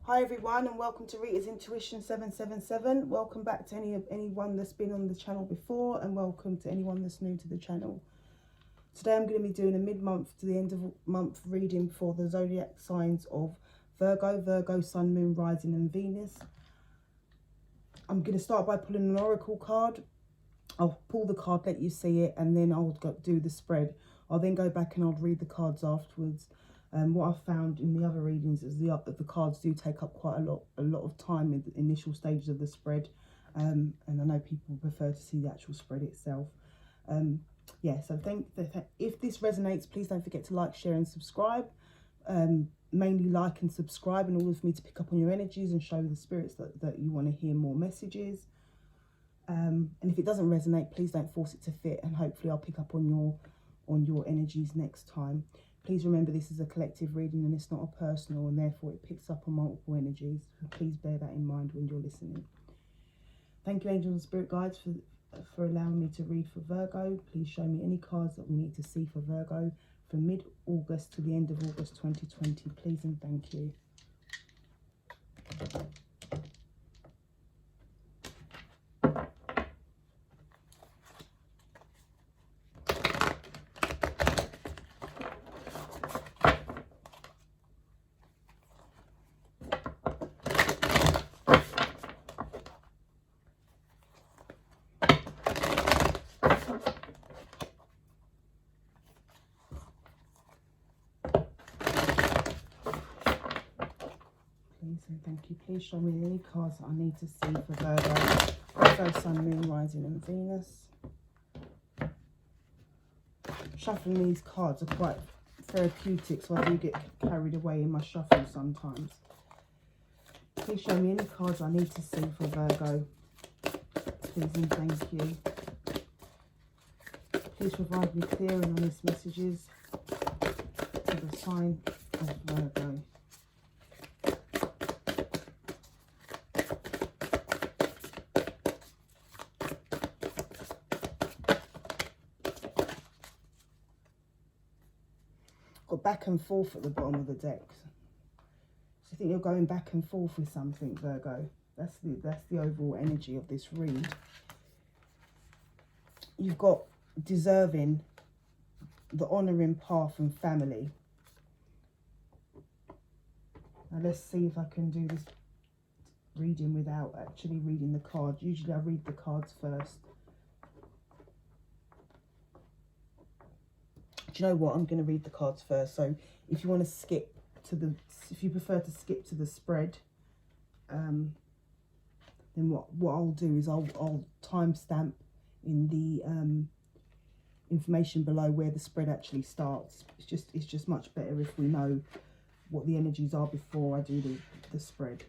Hi everyone, and welcome to Rita's Intuition 777. Welcome back to anyone that's been on the channel before, and welcome to anyone that's new to the channel. Today I'm going to be doing a mid-month to the end of month reading for the zodiac signs of Virgo, Sun, Moon, Rising and Venus. I'm going to start by pulling an oracle card. I'll pull the card, let you see it, and then I'll do the spread. I'll then go back and I'll read the cards afterwards. What I've found in the other readings is the cards do take up quite a lot of time in the initial stages of the spread, and I know people prefer to see the actual spread itself. Yeah, so if this resonates, please don't forget to like, share and subscribe. Mainly like and subscribe in order for me to pick up on your energies and show the spirits that you want to hear more messages. And if it doesn't resonate, please don't force it to fit, and hopefully I'll pick up on your energies next time. Please remember this is a collective reading and it's not a personal, and therefore it picks up on multiple energies. So please bear that in mind when you're listening. Thank you, angels and spirit guides, for allowing me to read for Virgo. Please show me any cards that we need to see for Virgo from mid-August to the end of August 2020. Please and thank you. And thank you. Please show me any cards that I need to see for Virgo, Sun, Moon, Rising and Venus. Shuffling these cards are quite therapeutic, so I do get carried away in my shuffle sometimes. Please show me any cards I need to see for Virgo. Please and thank you. Please provide me clear and honest messages for the sign of Virgo. Back and forth at the bottom of the deck. So I think you're going back and forth with something, Virgo. That's the overall energy of this read. You've got deserving, the honouring path and family. Now let's see if I can do this reading without actually reading the cards. Usually I read the cards first. Do you know what? I'm going to read the cards first. So if you want to skip to the, if you prefer to skip to the spread, then what I'll do is I'll timestamp in the information below where the spread actually starts. It's just much better if we know what the energies are before I do the spread.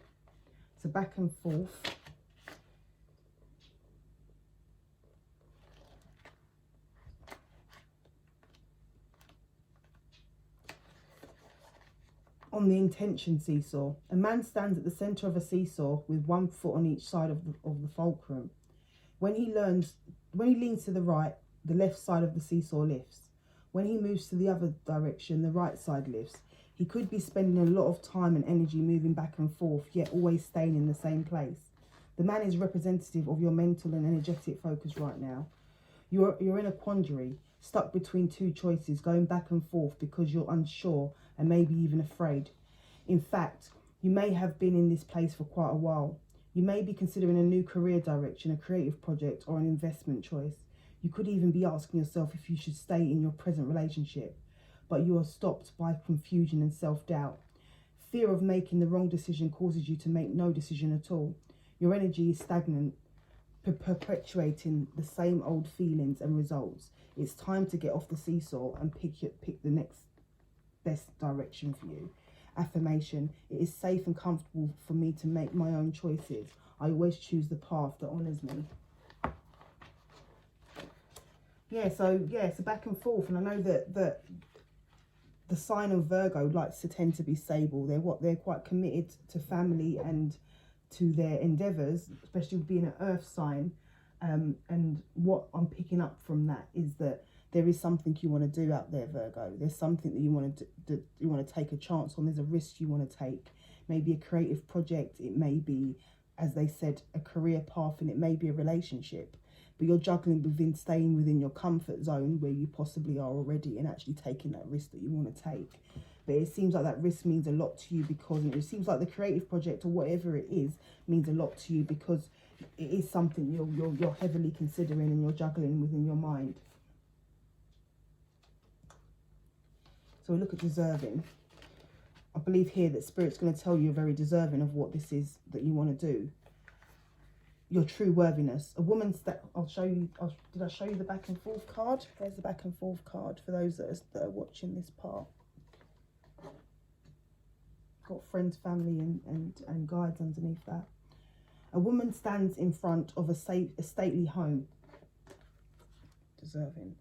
So back and forth. On the intention seesaw, a man stands at the centre of a seesaw with one foot on each side of the fulcrum. When he leans to the right, the left side of the seesaw lifts. When he moves to the other direction, the right side lifts. He could be spending a lot of time and energy moving back and forth, yet always staying in the same place. The man is representative of your mental and energetic focus right now. You're in a quandary, stuck between two choices, going back and forth because you're unsure and maybe even afraid. In fact, you may have been in this place for quite a while. You may be considering a new career direction, a creative project or an investment choice. You could even be asking yourself if you should stay in your present relationship, but you are stopped by confusion and self-doubt. Fear of making the wrong decision causes you to make no decision at all. Your energy is stagnant, perpetuating the same old feelings and results. It's time to get off the seesaw and pick the next best direction for you. Affirmation: it is safe and comfortable for me to make my own choices. I always choose the path that honours me. So back and forth, and I know that the sign of Virgo likes to tend to be stable. They're quite committed to family and to their endeavours, especially being an earth sign. And what I'm picking up from that is that there is something you want to do out there, Virgo. There's something that you want to do, you want to take a chance on. There's a risk you want to take. Maybe a creative project. It may be, as they said, a career path, and it may be a relationship. But you're juggling within staying within your comfort zone where you possibly are already, and actually taking that risk that you want to take. But it seems like that risk means a lot to you, because it seems like the creative project or whatever it is means a lot to you, because it is something you're heavily considering and you're juggling within your mind. So we look at deserving. I believe here that Spirit's going to tell you you're very deserving of what this is that you want to do. Your true worthiness. A woman's that I'll show you. Did I show you the back and forth card? There's the back and forth card for those that are watching this part. Got friends, family, and guides underneath that. A woman stands in front of a stately home. Deserving.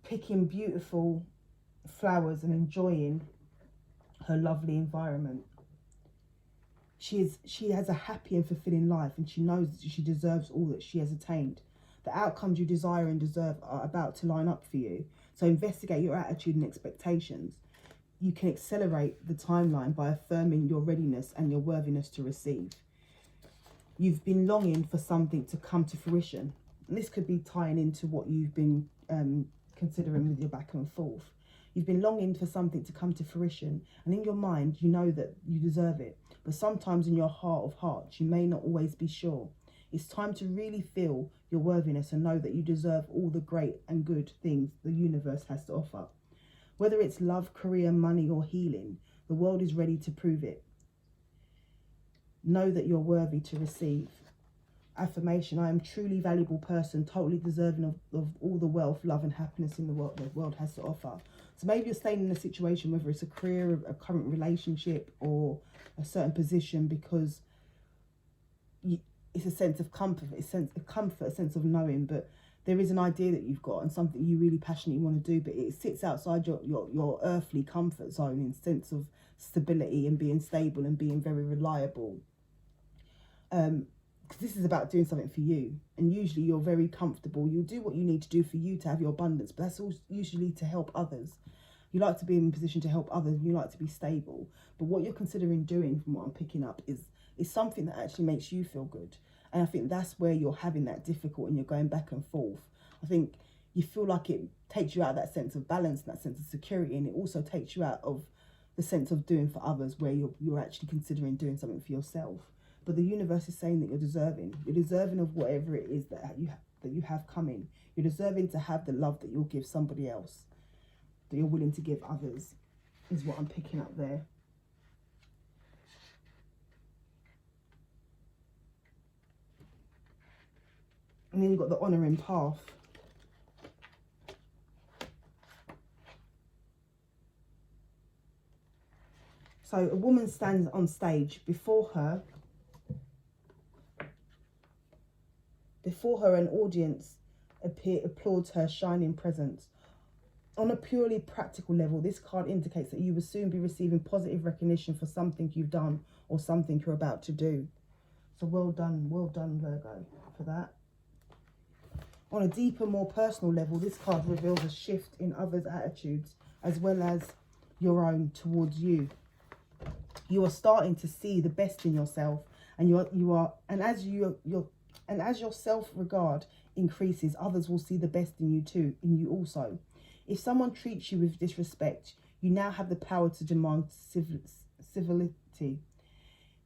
Picking beautiful flowers and enjoying her lovely environment. She has a happy and fulfilling life, and she knows that she deserves all that she has attained. The outcomes you desire and deserve are about to line up for you. So investigate your attitude and expectations. You can accelerate the timeline by affirming your readiness and your worthiness to receive. You've been longing for something to come to fruition. And this could be tying into what you've been considering with your back and forth. You've been longing for something to come to fruition, and in your mind you know that you deserve it, but sometimes in your heart of hearts you may not always be sure. It's time to really feel your worthiness and know that you deserve all the great and good things the universe has to offer. Whether it's love, career, money or healing, the world is ready to prove it. Know that you're worthy to receive. Affirmation: I am truly valuable person, totally deserving of all the wealth, love and happiness in the world has to offer. So maybe you're staying in a situation, whether it's a career, a current relationship or a certain position, because it's a sense of comfort, a sense of knowing, but there is an idea that you've got and something you really passionately want to do, but it sits outside your earthly comfort zone in sense of stability and being stable and being very reliable. Because this is about doing something for you, and usually you're very comfortable. You'll do what you need to do for you to have your abundance, but that's all usually to help others. You like to be in a position to help others, you like to be stable, but what you're considering doing, from what I'm picking up, is something that actually makes you feel good. And I think that's where you're having that difficult and you're going back and forth. I think you feel like it takes you out of that sense of balance, that sense of security, and it also takes you out of the sense of doing for others, where you're actually considering doing something for yourself. But the universe is saying that you're deserving. You're deserving of whatever it is that you have coming. You're deserving to have the love that you'll give somebody else, that you're willing to give others, is what I'm picking up there. And then you've got the honouring path. So a woman stands on stage. Before her an audience applauds her shining presence. On a purely practical level, this card indicates that you will soon be receiving positive recognition for something you've done or something you're about to do. So well done, Virgo, for that. On a deeper, more personal level, this card reveals a shift in others' attitudes as well as your own towards you. You are starting to see the best in yourself, and as your self-regard increases, others will see the best in you too, in you also. If someone treats you with disrespect, you now have the power to demand civility.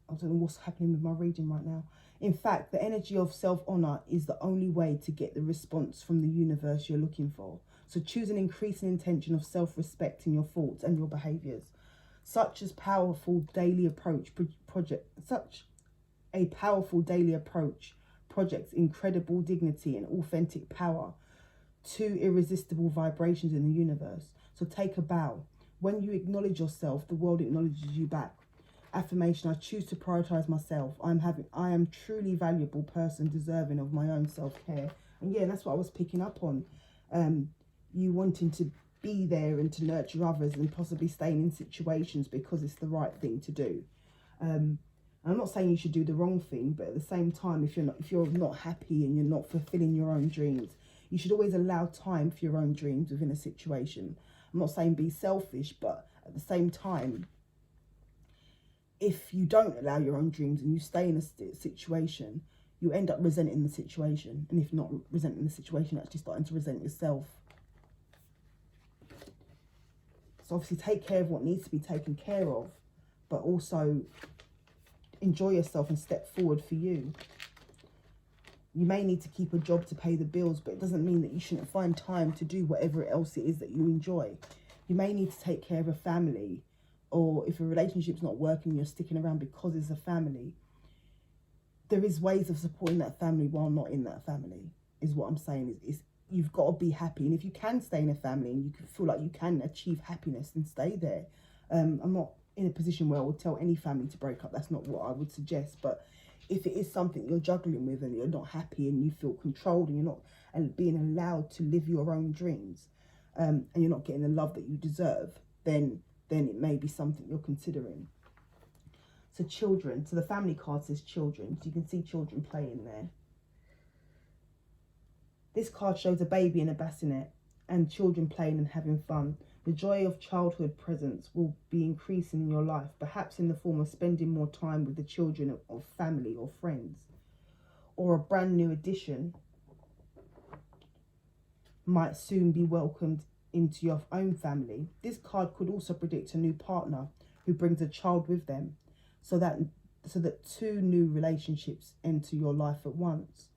I don't know what's happening with my reading right now. In fact, the energy of self-honour is the only way to get the response from the universe you're looking for. So choose an increasing intention of self-respect in your thoughts and your behaviours. Such a powerful daily approach projects incredible dignity and authentic power, two irresistible vibrations in the universe. So take a bow. When you acknowledge yourself, the world acknowledges you back. Affirmation: I choose to prioritize myself. I am truly valuable person, deserving of my own self-care. And yeah, that's what I was picking up on. You wanting to be there and to nurture others and possibly staying in situations because it's the right thing to do. And I'm not saying you should do the wrong thing, but at the same time, if you're not happy and you're not fulfilling your own dreams, you should always allow time for your own dreams within a situation. I'm not saying be selfish, but at the same time, if you don't allow your own dreams and you stay in a situation, you end up resenting the situation. And if not resenting the situation, actually starting to resent yourself. So obviously take care of what needs to be taken care of, but also enjoy yourself and step forward for you. You may need to keep a job to pay the bills, but it doesn't mean that you shouldn't find time to do whatever else it is that you enjoy. You may need to take care of a family, or if a relationship's not working, you're sticking around because it's a family. There is ways of supporting that family while not in that family, is what I'm saying. Is you've got to be happy. And if you can stay in a family and you can feel like you can achieve happiness, then stay there. I'm not in a position where I would tell any family to break up. That's not what I would suggest. But if it is something you're juggling with and you're not happy and you feel controlled and you're not being allowed to live your own dreams, and you're not getting the love that you deserve, then it may be something you're considering. So children, so the family card says children. So you can see children playing there. This card shows a baby in a bassinet and children playing and having fun. The joy of childhood presence will be increasing in your life, perhaps in the form of spending more time with the children of family or friends. Or a brand new addition might soon be welcomed into your own family. This card could also predict a new partner who brings a child with them, so that two new relationships enter your life at once.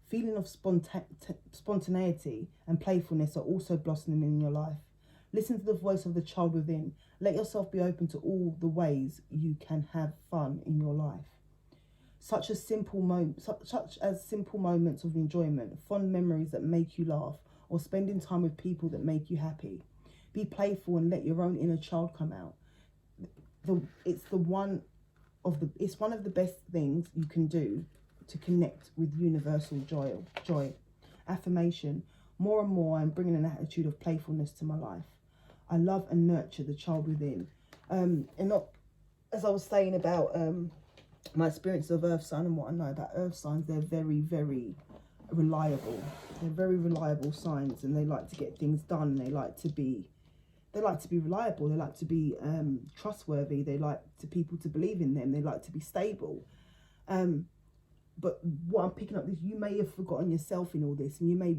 Feeling of spontaneity and playfulness are also blossoming in your life. Listen to the voice of the child within. Let yourself be open to all the ways you can have fun in your life. Such as simple moments of enjoyment, fond memories that make you laugh, or spending time with people that make you happy. Be playful and let your own inner child come out. It's one of the best things you can do to connect with universal joy. Affirmation. More and more, I'm bringing an attitude of playfulness to my life. I love and nurture the child within. And not, as I was saying about my experience of Earth sign and what I know about Earth signs, they're very, very reliable. They're very reliable signs, and they like to get things done. They like to be reliable. They like to be trustworthy. They like people to believe in them. They like to be stable. But what I'm picking up is you may have forgotten yourself in all this, and you may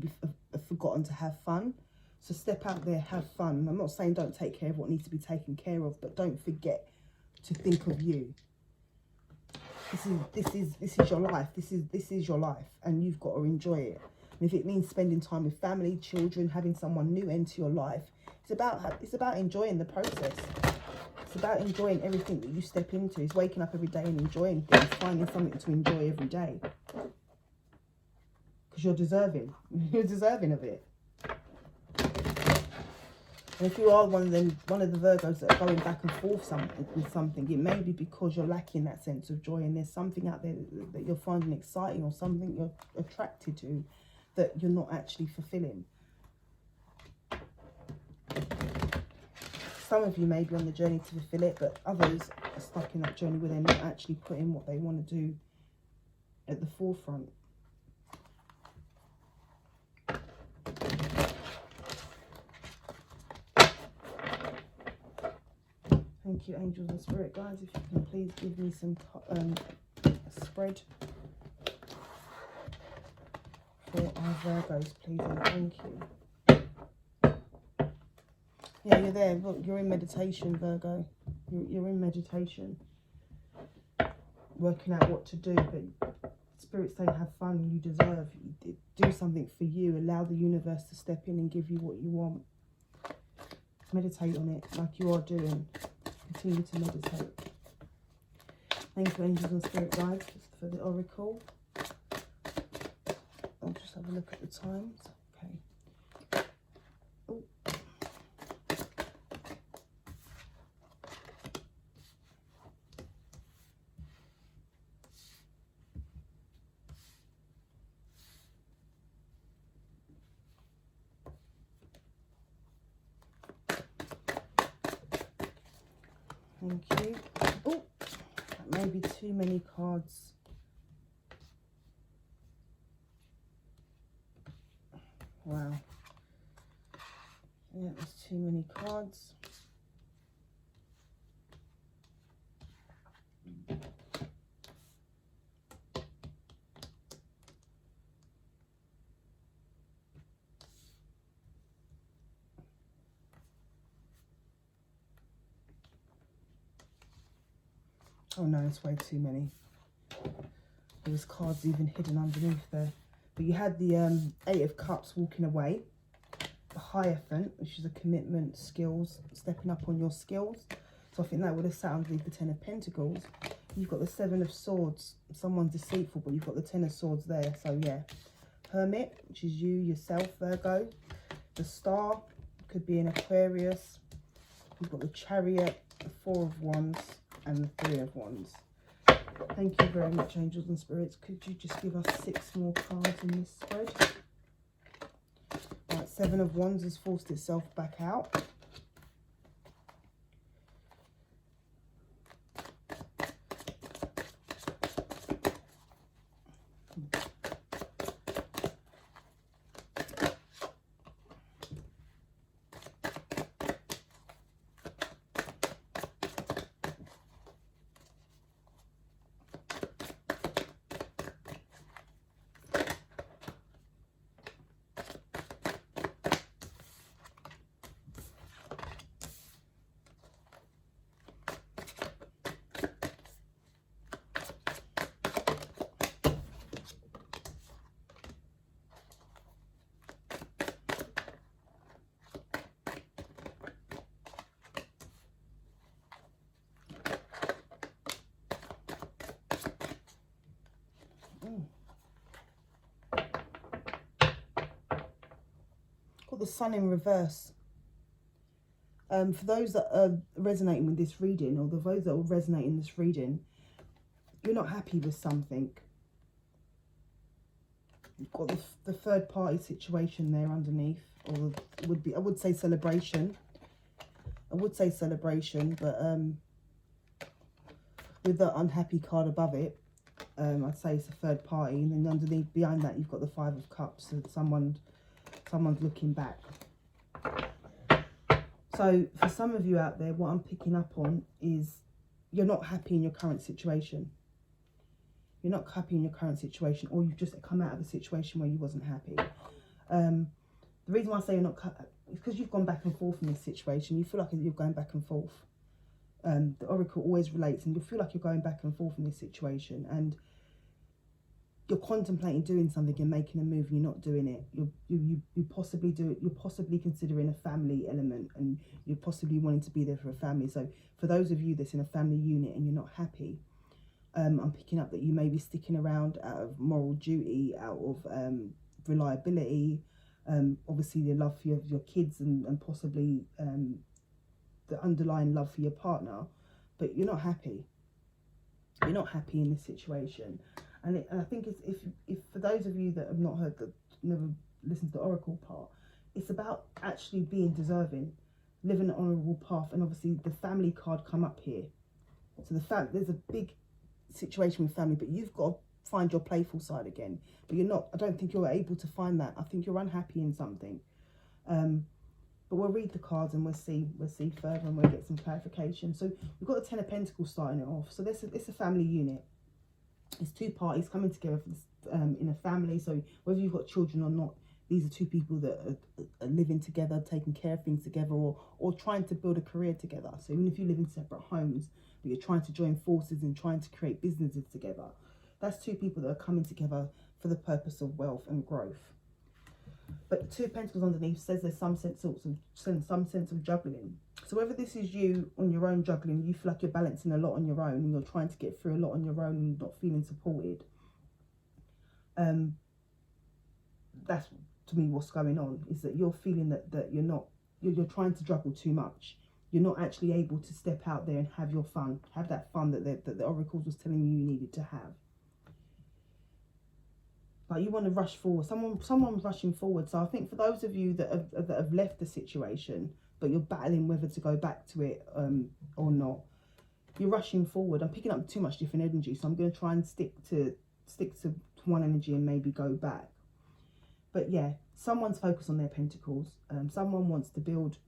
have forgotten to have fun. So step out there, have fun. I'm not saying don't take care of what needs to be taken care of, but don't forget to think of you. This is your life. This is your life, and you've got to enjoy it. And if it means spending time with family, children, having someone new enter your life, it's about enjoying the process. It's about enjoying everything that you step into. It's waking up every day and enjoying things, finding something to enjoy every day. Because you're deserving. You're deserving of it. And if you are one of the Virgos that are going back and forth with something, it may be because you're lacking that sense of joy, and there's something out there that you're finding exciting, or something you're attracted to that you're not actually fulfilling. Some of you may be on the journey to fulfill it, but others are stuck in that journey where they're not actually putting what they want to do at the forefront. Thank you, angels and spirit guides. If you can please give me some spread for our Virgos, please, and thank you. Yeah, you're there. Look, you're in meditation, Virgo. You're in meditation, working out what to do. But Spirit's saying, have fun. You deserve. Do something for you. Allow the universe to step in and give you what you want. Meditate on it like you are doing. Continue to meditate. Thank you, angels and spirit guides, for the oracle. I'll just have a look at the times. Okay. Ooh. Thank you. Oh, that maybe too many cards. Wow. Yeah, there's too many cards. Oh no, it's way too many. There was cards even hidden underneath there. But you had the 8 of Cups walking away. The Hierophant, which is a commitment, skills, stepping up on your skills. So I think that would have sat underneath the 10 of Pentacles. You've got the 7 of Swords. Someone's deceitful, but you've got the 10 of Swords there. So yeah. Hermit, which is you, yourself, Virgo. The Star, could be an Aquarius. You've got the Chariot, the 4 of Wands, and the 3 of Wands. Thank you very much, angels and spirits. Could you just give us 6 more cards in this spread? Right, 7 of Wands has forced itself back out. Got the Sun in reverse. For those that are resonating with this reading, or those that will resonate in this reading, you're not happy with something. You've got the third party situation there underneath, or would be, I would say celebration. I would say celebration, but with the unhappy card above it, I'd say it's a third party, and then underneath, behind that, you've got the 5 of Cups. So someone's looking back. So for some of you out there, what I'm picking up on is you're not happy in your current situation. You're not happy in your current situation, or you've just come out of a situation where you wasn't happy. The reason why I say you're not is because you've gone back and forth in this situation. You feel like you're going back and forth. The Oracle always relates, and you feel like you're going back and forth in this situation, and you're contemplating doing something and making a move, and you're not doing it. You possibly do it. You're possibly considering a family element, and you're possibly wanting to be there for a family. So for those of you that's in a family unit and you're not happy, I'm picking up that you may be sticking around out of moral duty, out of reliability, obviously the love for your kids, and possibly the underlying love for your partner, but you're not happy. You're not happy in this situation. And I think if for those of you that have not heard, that never listened to the Oracle part, it's about actually being deserving, living an honourable path. And obviously the family card come up here. So there's a big situation with family, but you've got to find your playful side again. But you're not. I don't think you're able to find that. I think you're unhappy in something. But we'll read the cards and we'll see further, and we'll get some clarification. So we've got the 10 of Pentacles starting it off. So it's a family unit. It's 2 parties coming together for this, in a family. So whether you've got children or not, these are 2 people that are living together, taking care of things together, or trying to build a career together. So even if you live in separate homes, but you're trying to join forces and trying to create businesses together, that's 2 people that are coming together for the purpose of wealth and growth. But 2 of Pentacles underneath says there's some sense of juggling. So whether this is you on your own juggling, you feel like you're balancing a lot on your own, and you're trying to get through a lot on your own and not feeling supported. That's to me what's going on, is that you're feeling that you're trying to juggle too much. You're not actually able to step out there and have your fun, have that fun that the oracles was telling you needed to have. Like you want to rush forward. Someone's rushing forward. So I think for those of you that have left the situation, but you're battling whether to go back to it or not, You're rushing forward. I'm picking up too much different energy, so I'm going to try and stick to one energy and maybe go back. But yeah, someone's focused on their pentacles. Someone wants to build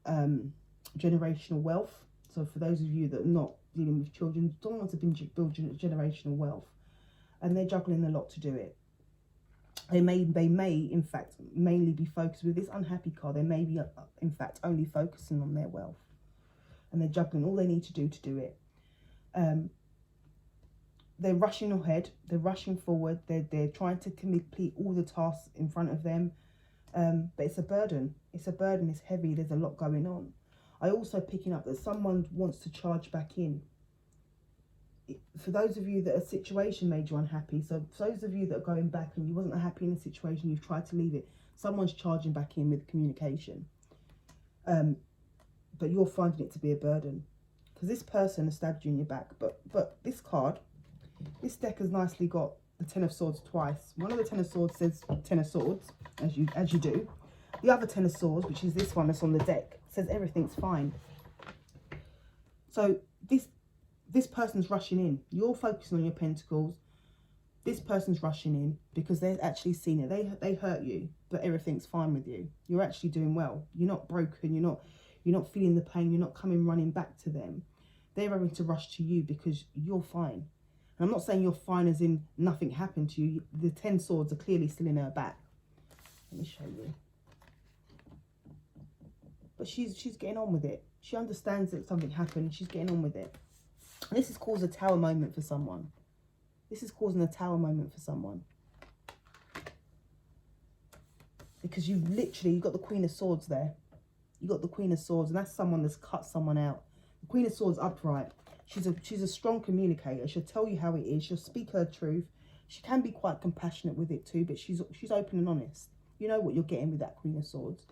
generational wealth. So for those of you that are not dealing with children, someone wants to build generational wealth, and they're juggling a lot to do it. They may in fact mainly be focused with this unhappy card. They may be in fact only focusing on their wealth, and they're juggling all they need to do it. They're rushing ahead, they're rushing forward, they're trying to complete all the tasks in front of them, but it's a burden. It's heavy, there's a lot going on. I also picking up that someone wants to charge back in. For those of you that a situation made you unhappy, so for those of you that are going back and you wasn't happy in a situation, you've tried to leave it, someone's charging back in with communication. But you're finding it to be a burden, because this person has stabbed you in your back. But this card, this deck has nicely got the Ten of Swords twice. One of the Ten of Swords says Ten of Swords, as you do. The other Ten of Swords, which is this one that's on the deck, says everything's fine. So this person's rushing in. You're focusing on your pentacles. This person's rushing in because they're actually seen it. They hurt you, but everything's fine with you. You're actually doing well. You're not broken. You're not feeling the pain. You're not coming running back to them. They're having to rush to you because you're fine. And I'm not saying you're fine as in nothing happened to you. The 10 swords are clearly still in her back. Let me show you. But she's getting on with it. She understands that something happened. She's getting on with it. And this has caused a tower moment for someone. This is causing a tower moment for someone. Because you've got the Queen of Swords there. You got the Queen of Swords, and that's someone that's cut someone out. The Queen of Swords upright. She's a strong communicator. She'll tell you how it is. She'll speak her truth. She can be quite compassionate with it too, but she's open and honest. You know what you're getting with that Queen of Swords.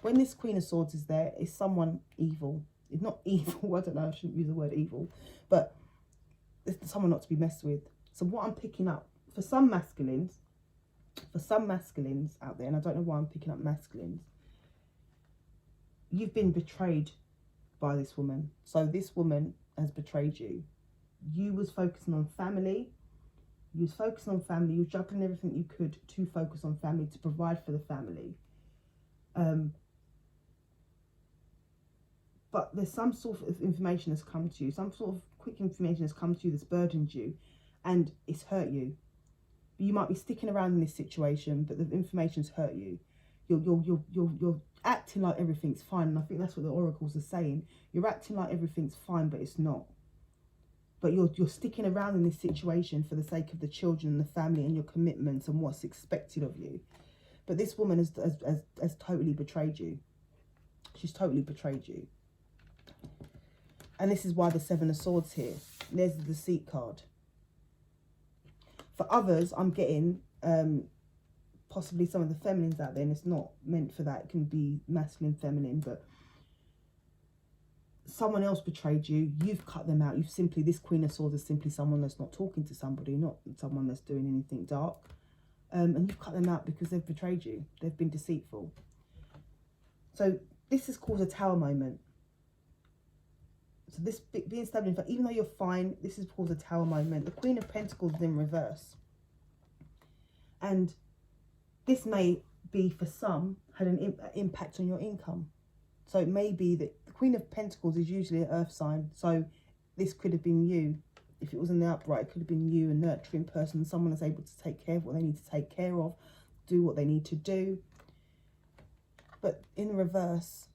When this Queen of Swords is there, it's someone evil. It's not evil. I don't know. I shouldn't use the word evil, but it's someone not to be messed with. So what I'm picking up for some masculines out there, and I don't know why I'm picking up masculines. You've been betrayed by this woman. So this woman has betrayed you. You was focusing on family. You was focusing on family. You were juggling everything you could to focus on family, to provide for the family. But there's some sort of information that's come to you, some sort of quick information that's come to you that's burdened you, and it's hurt you. You might be sticking around in this situation, but the information's hurt you. You're acting like everything's fine, and I think that's what the oracles are saying. You're acting like everything's fine, but it's not. But you're sticking around in this situation for the sake of the children and the family and your commitments and what's expected of you. But this woman has totally betrayed you. She's totally betrayed you. And this is why the Seven of Swords here. There's the Deceit card. For others, I'm getting possibly some of the feminines out there, and it's not meant for that. It can be masculine, feminine, but someone else betrayed you. You've cut them out. This Queen of Swords is simply someone that's not talking to somebody, not someone that's doing anything dark. And you've cut them out because they've betrayed you. They've been deceitful. So this has caused a tower moment. So this being stabbed in, even though you're fine, this has caused a tower moment. The Queen of Pentacles is in reverse. And this may be, for some, had an impact on your income. So it may be that the Queen of Pentacles is usually an earth sign. So this could have been you. If it was in the upright, it could have been you, a nurturing person, someone that's able to take care of what they need to take care of, do what they need to do. But in reverse,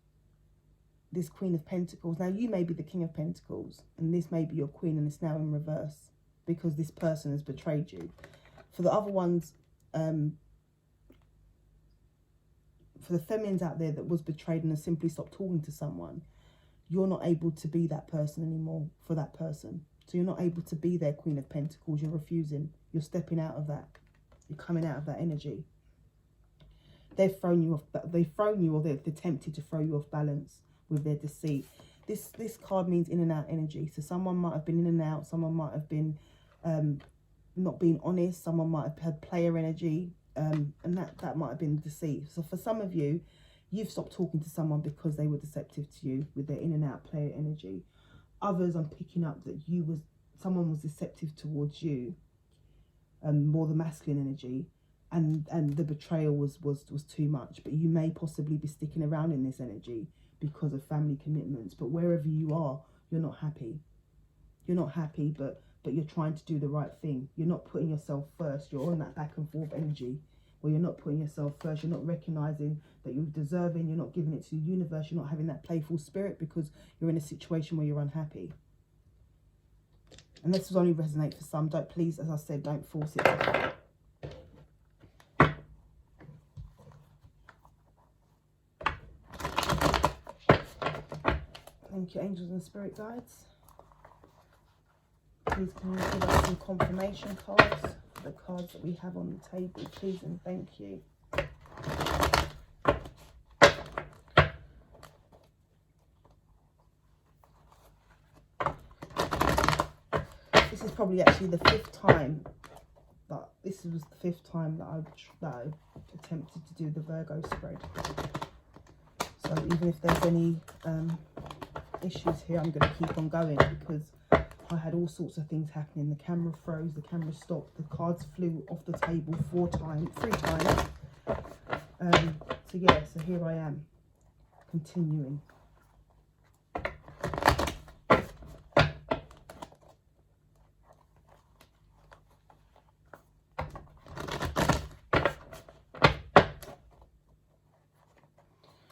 this Queen of Pentacles, now you may be the King of Pentacles, and this may be your Queen, and it's now in reverse because this person has betrayed you. For the other ones, for the feminines out there that was betrayed and has simply stopped talking to someone, you're not able to be that person anymore for that person. So you're not able to be their Queen of Pentacles. You're refusing. You're stepping out of that. You're coming out of that energy. They've thrown you off. They've thrown you, or they've attempted to throw you off balance with their deceit. This card means in and out energy. So someone might have been in and out. Someone might have been not being honest. Someone might have had player energy. And that might have been deceit. So for some of you, you've stopped talking to someone because they were deceptive to you with their in and out player energy. others, I'm picking up that someone was deceptive towards you, more the masculine energy, and the betrayal was too much. But you may possibly be sticking around in this energy because of family commitments. But wherever you are, you're not happy. You're not happy, but you're trying to do the right thing. You're not putting yourself first. You're on that back and forth energy where you're not putting yourself first. You're not recognizing that you're deserving. You're not giving it to the universe. You're not having that playful spirit because you're in a situation where you're unhappy. And this will only resonate for some. Don't, please, as I said, don't force it. Thank you, angels and spirit guides. Please can you give us some confirmation cards for the cards that we have on the table, please, and thank you. This is probably actually the fifth time that I attempted to do the Virgo spread. So even if there's any issues here, I'm going to keep on going because I had all sorts of things happening. The camera froze, the camera stopped, the cards flew off the table 3 times. So yeah, so here I am, continuing.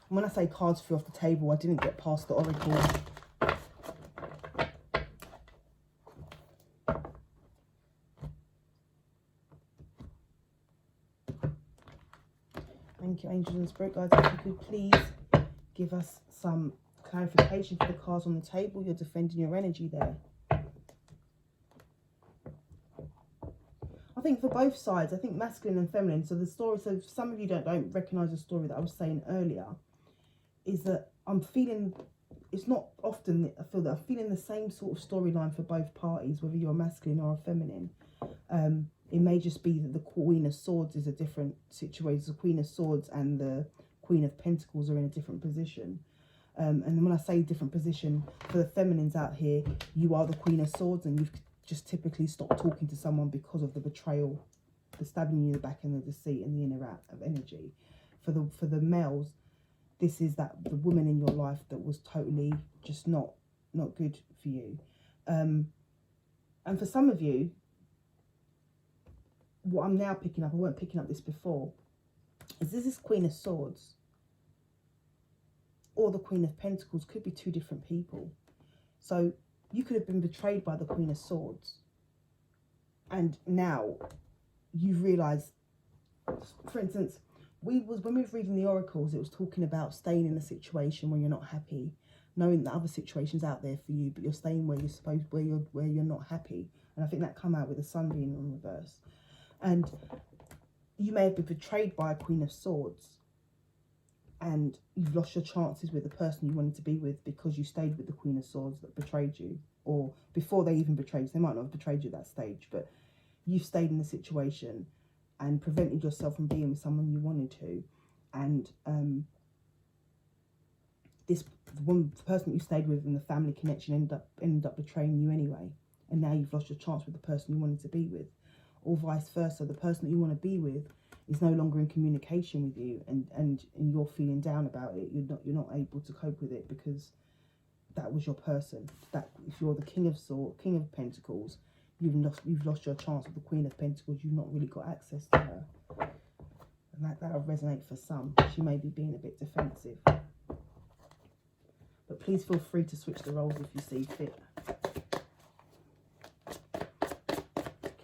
When I say cards flew off the table, I didn't get past the oracle. Thank you, angels and spirit guides. If you could please give us some clarification for the cards on the table. You're defending your energy there. I think for both sides, I think masculine and feminine. So the story, so some of you don't recognise the story that I was saying earlier, is that I'm feeling, it's not often that I feel that I'm feeling the same sort of storyline for both parties, whether you're a masculine or a feminine. It may just be that the Queen of Swords is a different situation. The Queen of Swords and the Queen of Pentacles are in a different position. And when I say different position, for the feminines out here, you are the Queen of Swords and you've just typically stopped talking to someone because of the betrayal, the stabbing you in the back and the deceit and the in and out of energy. For the males, this is that the woman in your life that was totally just not good for you. And for some of you, what I'm now picking up, I weren't picking up this before, is this Queen of Swords or the Queen of Pentacles could be 2 different people. So you could have been betrayed by the Queen of Swords and now you've realised, for instance, when we were reading the oracles, it was talking about staying in a situation where you're not happy, knowing that other situations out there for you, but you're staying where you're supposed, where you're not happy. And I think that come out with the sun being in reverse. And you may have been betrayed by a Queen of Swords and you've lost your chances with the person you wanted to be with because you stayed with the Queen of Swords that betrayed you, or before they even betrayed you. They might not have betrayed you at that stage, but you've stayed in the situation and prevented yourself from being with someone you wanted to. And the person that you stayed with in the family connection ended up betraying you anyway. And now you've lost your chance with the person you wanted to be with. Or vice versa, the person that you want to be with is no longer in communication with you, and you're feeling down about it. You're not able to cope with it because that was your person. That if you're the King of Pentacles, you've lost your chance with the Queen of Pentacles. You've not really got access to her, and that'll resonate for some. She may be being a bit defensive, but please feel free to switch the roles if you see fit.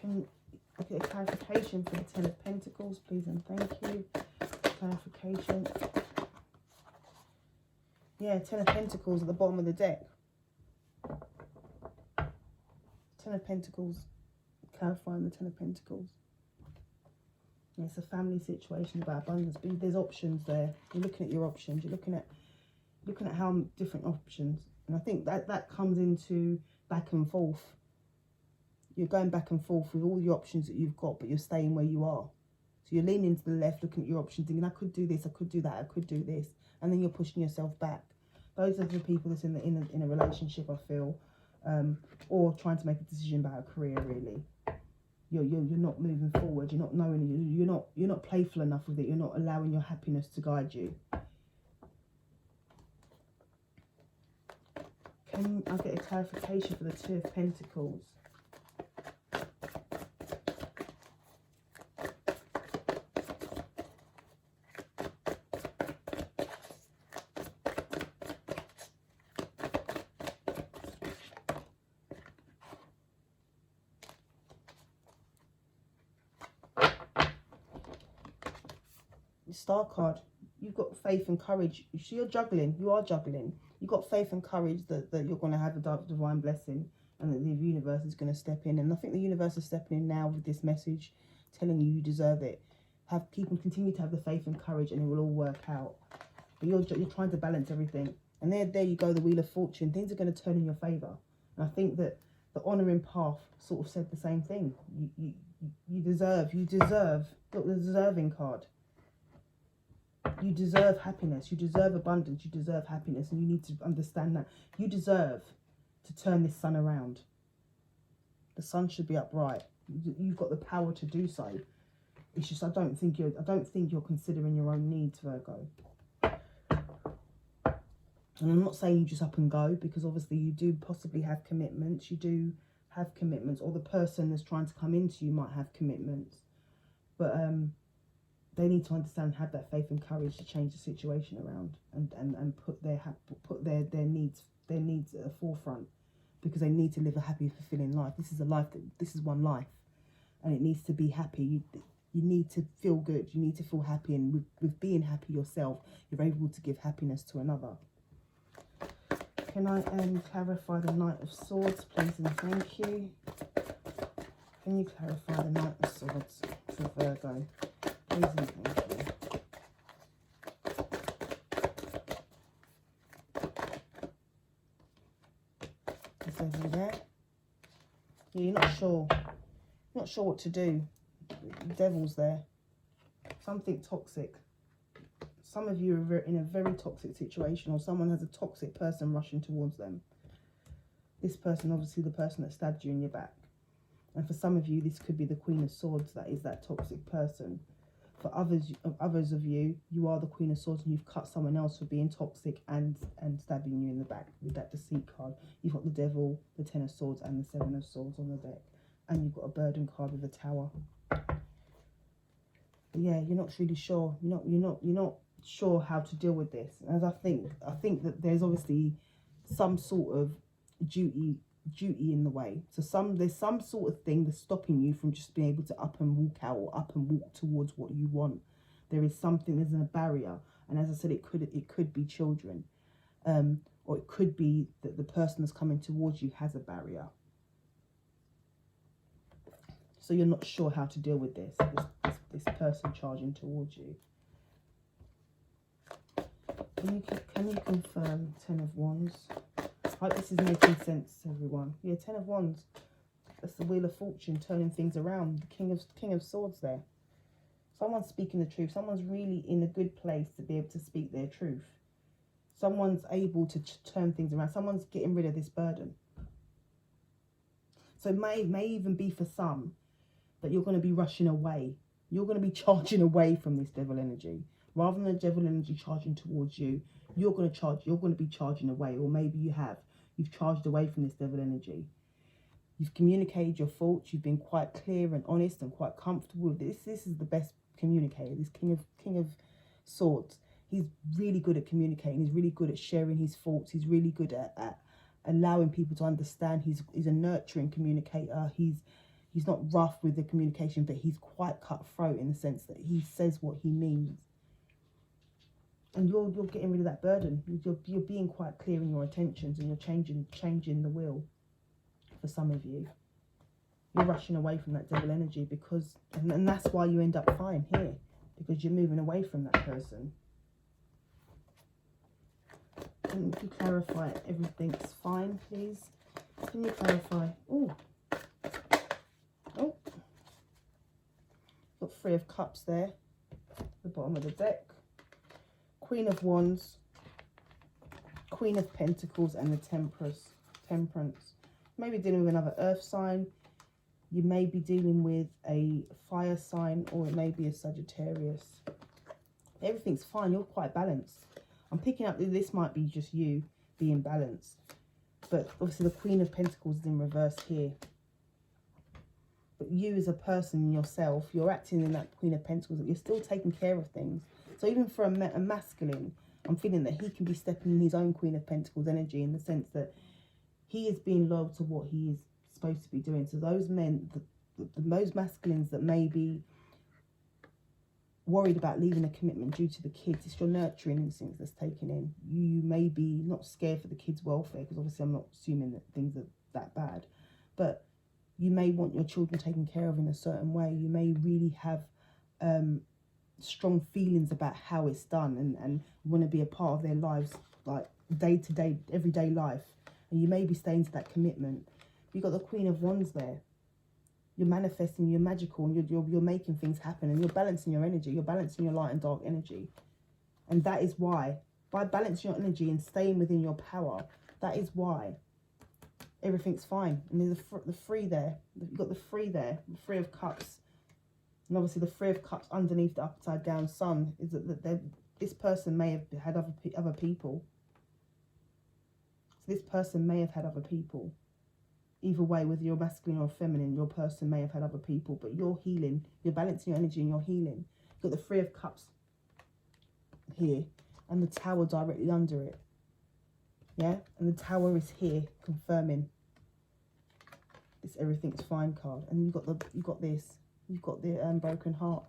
Can I get a clarification for the Ten of Pentacles, please, and thank you. Clarification. Yeah, Ten of Pentacles at the bottom of the deck. Ten of Pentacles, clarifying the Ten of Pentacles. Yeah, it's a family situation about abundance. But there's options there. You're looking at your options. You're looking at how different options. And I think that comes into back and forth. You're going back and forth with all the options that you've got, but you're staying where you are. So you're leaning to the left, looking at your options, thinking, I could do this, I could do that, I could do this. And then you're pushing yourself back. Those are the people that's in a relationship, I feel, or trying to make a decision about a career. Really, you're not moving forward. You're not knowing. You're not playful enough with it. You're not allowing your happiness to guide you. Can I get a clarification for the Two of Pentacles? Star card. You've got faith and courage. So you're juggling. You are juggling. You've got faith and courage that you're going to have a divine blessing and that the universe is going to step in. And I think the universe is stepping in now with this message, telling you you deserve it. Continue to have the faith and courage, and it will all work out. But you're trying to balance everything. And there you go, the Wheel of Fortune. Things are going to turn in your favour. And I think that the honouring path sort of said the same thing. You deserve. Got the deserving card. You deserve happiness. You deserve abundance. You deserve happiness. And you need to understand that. You deserve to turn this sun around. The sun should be upright. You've got the power to do so. It's just I don't think you're considering your own needs, Virgo. And I'm not saying you just up and go, because obviously you do possibly have commitments. You do have commitments, or the person that's trying to come into you might have commitments. But they need to understand, have that faith and courage to change the situation around and put their needs at the forefront, because they need to live a happy, fulfilling life. This is one life, and it needs to be happy. You need to feel good. You need to feel happy, and with being happy yourself, you're able to give happiness to another. Can I clarify the Knight of Swords, please, and thank you. Can you clarify the Knight of Swords for Virgo? Please and thank you. It's over there. Yeah, you're not sure. Not sure what to do. The Devil's there. Something toxic. Some of you are in a very toxic situation, or someone has a toxic person rushing towards them. This person, obviously the person that stabbed you in your back. And for some of you, this could be the Queen of Swords that is that toxic person. For others of you, you are the Queen of Swords and you've cut someone else for being toxic and stabbing you in the back with that Deceit card. You've got the Devil, the Ten of Swords and the Seven of Swords on the deck. And you've got a Burden card with a Tower. But yeah, you're not really sure. You're not sure how to deal with this. As I think that there's obviously some sort of duty in the way. So there's some sort of thing that's stopping you from just being able to up and walk out, or up and walk towards what you want. There's a barrier, and as I said, it could be children, or it could be that the person that's coming towards you has a barrier. So you're not sure how to deal with this person charging towards you. Can you confirm 10 of Wands? I hope this is making sense to everyone. Yeah, 10 of Wands. That's the Wheel of Fortune, turning things around. The King of Swords there. Someone's speaking the truth. Someone's really in a good place to be able to speak their truth. Someone's able to turn things around. Someone's getting rid of this burden. So it may even be for some that you're going to be rushing away. You're going to be charging away from this devil energy. Rather than the devil energy charging towards you, you're going to be charging away. Or maybe you've charged away from this devil energy. You've communicated your faults. You've been quite clear and honest and quite comfortable with this. This is the best communicator. This King of Swords. He's really good at communicating. He's really good at sharing his faults. He's really good at allowing people to understand. He's a nurturing communicator. He's not rough with the communication, but he's quite cutthroat in the sense that he says what he means. And you're getting rid of that burden. You're being quite clear in your intentions, and you're changing the wheel. For some of you, you're rushing away from that devil energy because, and that's why you end up fine here, because you're moving away from that person. Can you clarify everything's fine, please? Can you clarify? Oh, got 3 of Cups there, the bottom of the deck. Queen of Wands, Queen of Pentacles, and the Temperance. Maybe dealing with another earth sign. You may be dealing with a fire sign, or it may be a Sagittarius. Everything's fine. You're quite balanced. I'm picking up that this might be just you being balanced. But obviously the Queen of Pentacles is in reverse here. But you as a person yourself, you're acting in that Queen of Pentacles, that you're still taking care of things. So even for a masculine, I'm feeling that he can be stepping in his own Queen of Pentacles energy, in the sense that he is being loyal to what he is supposed to be doing. So those men, those masculines that may be worried about leaving a commitment due to the kids, it's your nurturing instincts that's taken in. You may be not scared for the kids' welfare, because obviously I'm not assuming that things are that bad, but you may want your children taken care of in a certain way. You may really have strong feelings about how it's done, and want to be a part of their lives, like day to day, everyday life. And you may be staying to that commitment. You've got the Queen of Wands there. You're manifesting, you're magical, and you're making things happen, and you're balancing your energy. You're balancing your light and dark energy. And that is why, by balancing your energy and staying within your power, that is why everything's fine. And there's the Three there. You've got the Three there, the Three of Cups. And obviously the Three of Cups underneath the upside down sun is that this person may have had other people. So this person may have had other people. Either way, whether you're masculine or feminine, your person may have had other people, but you're healing. You're balancing your energy and you're healing. You've got the Three of Cups here and the Tower directly under it. Yeah, and the Tower is here, confirming this everything's fine card. And you've got the broken heart.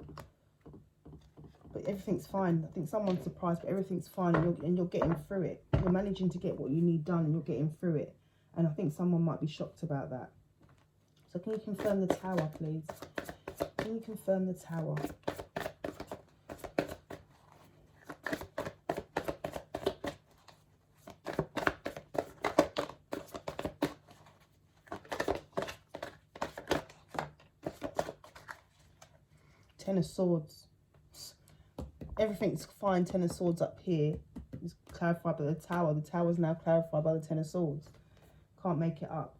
But everything's fine. I think someone's surprised, but everything's fine, and you're getting through it. You're managing to get what you need done, and you're getting through it. And I think someone might be shocked about that. So can you confirm the Tower, please? Can you confirm the Tower? Ten of Swords. Everything's fine. Ten of Swords up here is clarified by the Tower. The Tower is now clarified by the Ten of Swords. Can't make it up.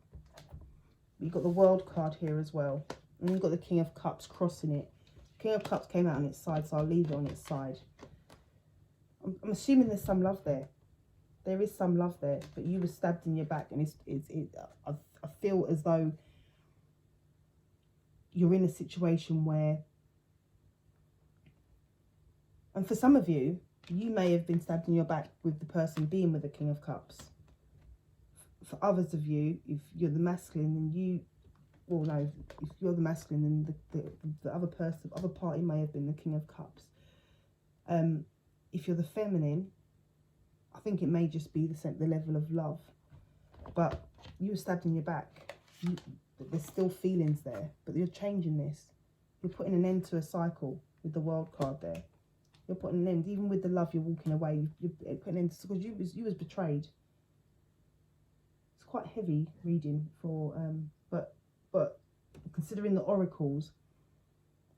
You've got the World card here as well. And you've got the King of Cups crossing it. King of Cups came out on its side, so I'll leave it on its side. I'm assuming there's some love there. There is some love there, but you were stabbed in your back, and I feel as though you're in a situation where, and for some of you, you may have been stabbed in your back with the person being with the King of Cups. For others of you, if you're the masculine, then if you're the masculine, then the other person, the other party may have been the King of Cups. If you're the feminine, I think it may just be the level of love. But you were stabbed in your back. There's still feelings there, but you're changing this. You're putting an end to a cycle with the World card there. You're putting an end, even with the love, you're walking away. You're putting an end, because you was betrayed. It's quite heavy reading for, but considering the oracles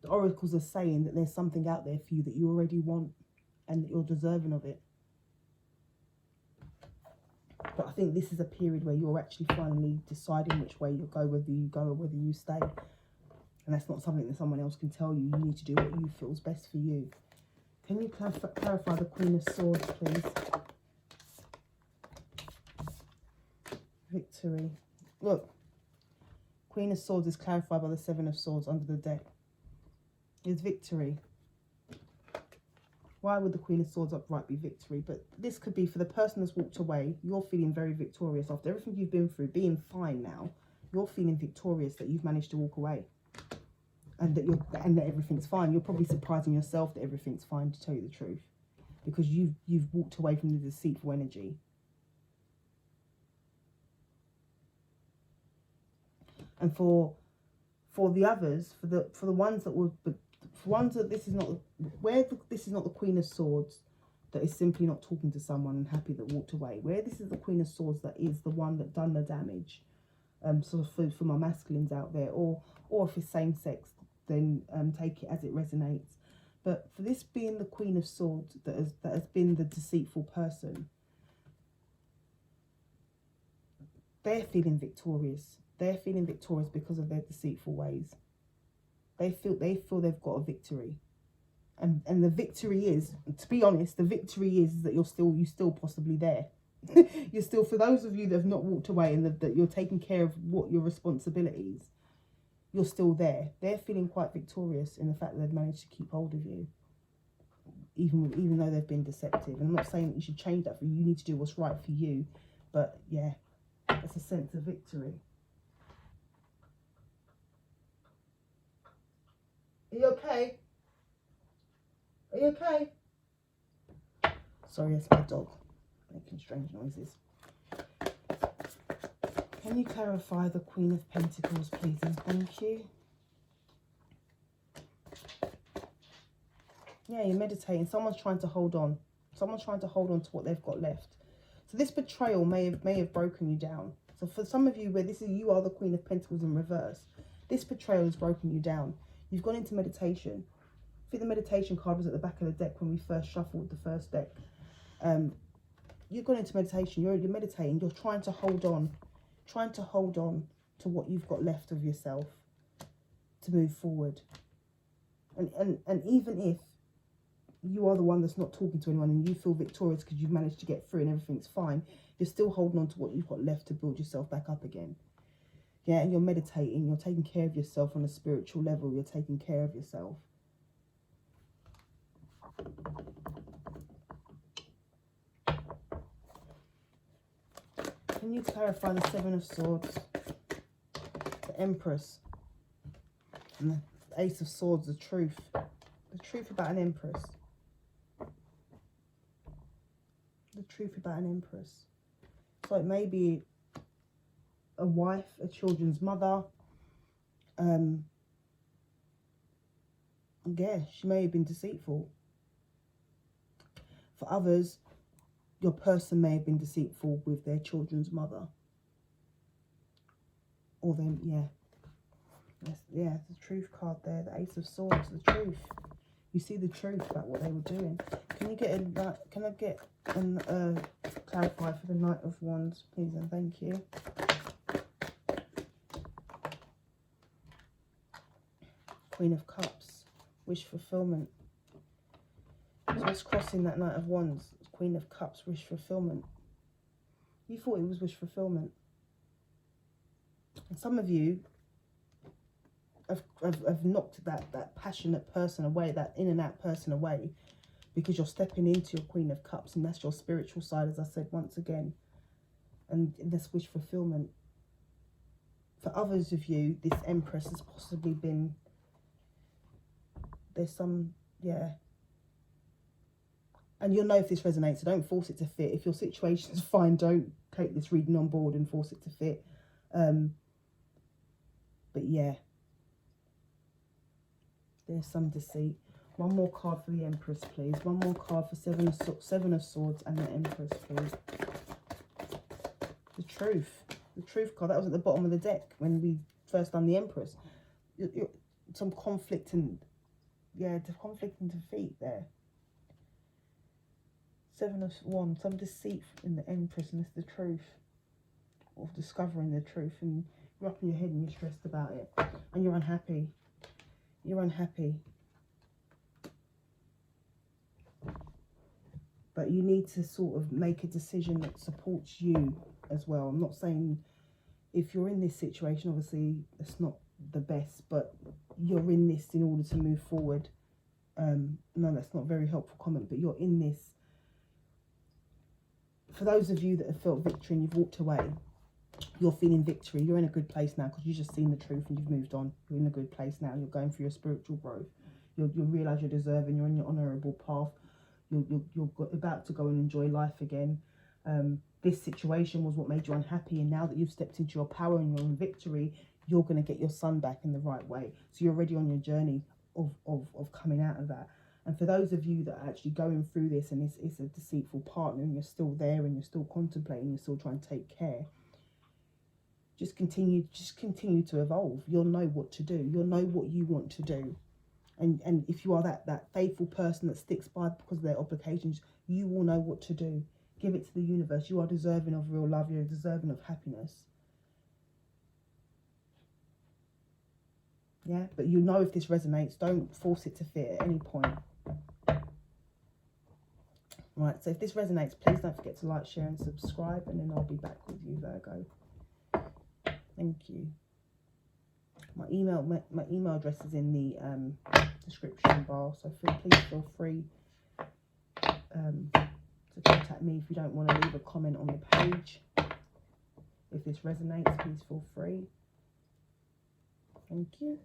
are saying that there's something out there for you that you already want, and that you're deserving of it. But I think this is a period where you're actually finally deciding which way you'll go, whether you go or whether you stay. And that's not something that someone else can tell you. You need to do what you feel is best for you. Can you clarify the Queen of Swords, please? Victory. Look, Queen of Swords is clarified by the Seven of Swords under the deck. It's victory. Why would the Queen of Swords upright be victory? But this could be for the person that's walked away. You're feeling very victorious after everything you've been through, being fine now. You're feeling victorious that you've managed to walk away. And that everything's fine. You're probably surprising yourself that everything's fine, to tell you the truth, because you've walked away from the deceitful energy. And for the others, for the ones that were, for ones that this is not this is not the Queen of Swords that is simply not talking to someone and happy that walked away. Where this is the Queen of Swords that is the one that done the damage. Sort of for my masculines out there, or if it's same sex, then take it as it resonates. But for this being the Queen of Swords that has been the deceitful person, they're feeling victorious. They're feeling victorious because of their deceitful ways. They feel they've got a victory. And the victory is, to be honest, the victory is that you're still possibly there. You're still, for those of you that have not walked away and that you're taking care of what your responsibilities, you're still there. They're feeling quite victorious in the fact that they've managed to keep hold of you, even though they've been deceptive. And I'm not saying that you should change that for you. You need to do what's right for you, but yeah, it's a sense of victory. Are you okay? Are you okay? Sorry, that's my dog making strange noises. Can you clarify the Queen of Pentacles, please, and thank you? Yeah, you're meditating. Someone's trying to hold on. Someone's trying to hold on to what they've got left. So this betrayal may have broken you down. So for some of you, where you are the Queen of Pentacles in reverse, this betrayal has broken you down. You've gone into meditation. I think the meditation card was at the back of the deck when we first shuffled the first deck. You've gone into meditation. You're meditating. You're trying to hold on to what you've got left of yourself to move forward. And even if you are the one that's not talking to anyone and you feel victorious because you've managed to get through and everything's fine, you're still holding on to what you've got left to build yourself back up again. Yeah, and you're meditating. You're taking care of yourself on a spiritual level. You're taking care of yourself. Can you clarify the Seven of Swords, the Empress, and the Ace of Swords, the truth about an Empress? The truth about an Empress. So it may be a wife, a children's mother. Yeah, she may have been deceitful. For others, your person may have been deceitful with their children's mother. Or then, yeah, the truth card there, the Ace of Swords, the truth. You see the truth about what they were doing. Can you get can I get clarify for the Knight of Wands, please, and thank you. Queen of Cups, wish fulfillment. So it's crossing that Knight of Wands. Queen of Cups, wish fulfillment. You thought it was wish fulfillment. And some of you have knocked that passionate person away, that in and out person away, because you're stepping into your Queen of Cups, and that's your spiritual side, as I said once again. And this wish fulfillment. For others of you, this Empress has possibly been, there's some, yeah. And you'll know if this resonates, so don't force it to fit. If your situation is fine, don't take this reading on board and force it to fit. But yeah, there's some deceit. One more card for the Empress, please. One more card for Seven of Swords and the Empress, please. The truth card. That was at the bottom of the deck when we first done the Empress. Some conflict and, yeah, conflict and defeat there. Seven of Wands, some deceit in the Empress, and it's the truth, of discovering the truth, and you're up in your head and you're stressed about it, and you're unhappy. You're unhappy. But you need to sort of make a decision that supports you as well. I'm not saying if you're in this situation, obviously it's not the best, but you're in this in order to move forward. No, that's not a very helpful comment, but you're in this. For those of you that have felt victory and you've walked away, you're feeling victory. You're in a good place now because you've just seen the truth and you've moved on. You're in a good place now. You're going through your spiritual growth. You'll realise you're deserving. You're on your honourable path. You're about to go and enjoy life again. This situation was what made you unhappy, and now that you've stepped into your power and you're in victory, you're going to get your sun back in the right way. So you're already on your journey of coming out of that. And for those of you that are actually going through this and it's a deceitful partner and you're still there and you're still contemplating, you're still trying to take care, just continue to evolve. You'll know what to do. You'll know what you want to do. And if you are that faithful person that sticks by because of their obligations, you will know what to do. Give it to the universe. You are deserving of real love. You're deserving of happiness. Yeah, but you know if this resonates. Don't force it to fit at any point. Right, so if this resonates, please don't forget to like, share and subscribe, and then I'll be back with you, Virgo. Thank you. My email address is in the description bar, so please feel free to contact me if you don't want to leave a comment on the page. If this resonates, please feel free. Thank you.